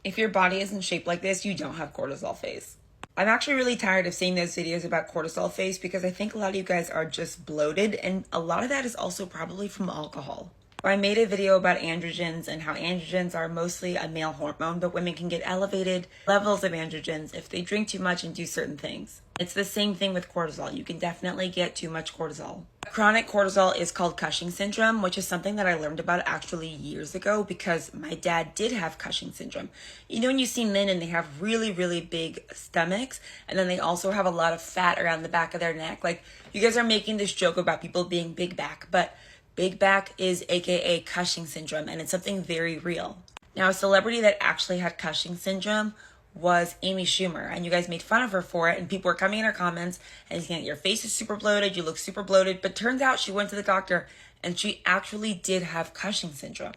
If your body isn't shaped like this, you don't have cortisol phase. I'm actually really tired of seeing those videos about cortisol phase because I think a lot of you guys are just bloated, and a lot of that is also probably from alcohol. I made a video about androgens and how androgens are mostly a male hormone, but women can get elevated levels of androgens if they drink too much and do certain things. It's the same thing with cortisol. You can definitely get too much cortisol. Chronic cortisol is called Cushing syndrome, which is something that I learned about actually years ago because my dad did have Cushing syndrome. You know, when you see men and they have really, really big stomachs, and then they also have a lot of fat around the back of their neck. Like, you guys are making this joke about people being big back, but big back is AKA Cushing syndrome, and it's something very real. Now, a celebrity that actually had Cushing syndrome was Amy Schumer, and you guys made fun of her for it, and people were coming in her comments and saying, your face is super bloated, you look super bloated, but turns out she went to the doctor and she actually did have Cushing syndrome.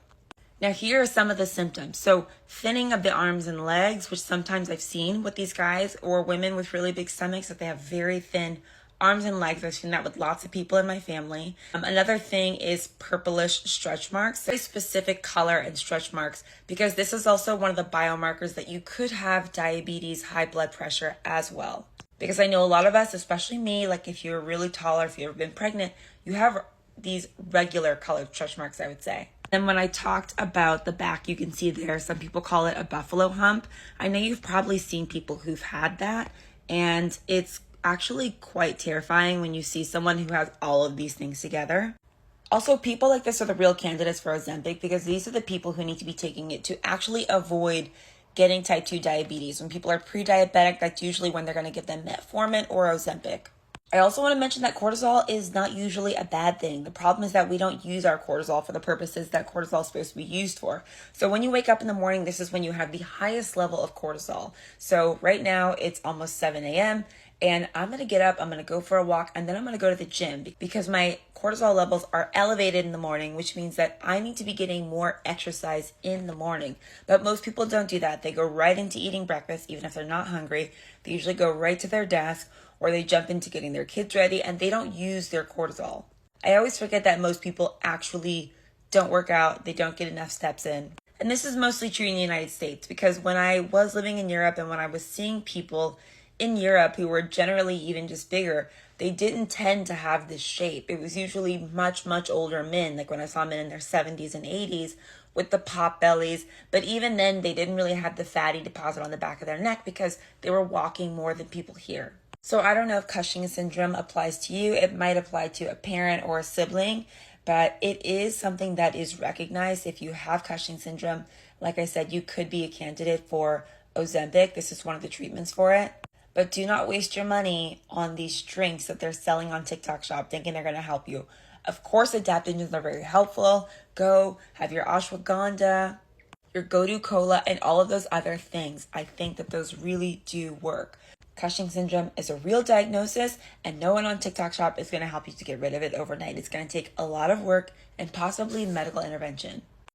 Now, here are some of the symptoms. So, thinning of the arms and legs, which sometimes I've seen with these guys or women with really big stomachs, that they have very thin arms and legs. I've seen that with lots of people in my family. Another thing is purplish stretch marks, very specific color and stretch marks, because this is also one of the biomarkers that you could have diabetes, high blood pressure as well. Because I know a lot of us, especially me, like if you're really tall or if you've ever been pregnant, you have these regular colored stretch marks, I would say. And when I talked about the back, you can see there, some people call it a buffalo hump. I know you've probably seen people who've had that, and it's actually quite terrifying when you see someone who has all of these things together. Also, people like this are the real candidates for Ozempic because these are the people who need to be taking it to actually avoid getting type 2 diabetes. When people are pre-diabetic, that's usually when they're going to give them metformin or Ozempic. I also want to mention that cortisol is not usually a bad thing. The problem is that we don't use our cortisol for the purposes that cortisol is supposed to be used for. So when you wake up in the morning, this is when you have the highest level of cortisol. So right now it's almost 7 a.m. and I'm going to get up, I'm going to go for a walk, and then I'm going to go to the gym because my cortisol levels are elevated in the morning, which means that I need to be getting more exercise in the morning. But most people don't do that. They go right into eating breakfast, even if they're not hungry. They usually go right to their desk, or they jump into getting their kids ready, and they don't use their cortisol. I always forget that most people actually don't work out. They don't get enough steps in. And this is mostly true in the United States because when I was living in Europe and when I was seeing people in Europe who were generally even just bigger, they didn't tend to have this shape. It was usually much, much older men, like when I saw men in their 70s and 80s with the pop bellies. But even then, they didn't really have the fatty deposit on the back of their neck because they were walking more than people here. So I don't know if Cushing syndrome applies to you. It might apply to a parent or a sibling, but it is something that is recognized. If you have Cushing syndrome, like I said, you could be a candidate for Ozempic. This is one of the treatments for it. But do not waste your money on these drinks that they're selling on TikTok Shop thinking they're going to help you. Of course, adaptogens are very helpful. Go have your ashwagandha, your Godu Cola, and all of those other things. I think that those really do work. Cushing syndrome is a real diagnosis, and no one on TikTok Shop is going to help you to get rid of it overnight. It's going to take a lot of work and possibly medical intervention.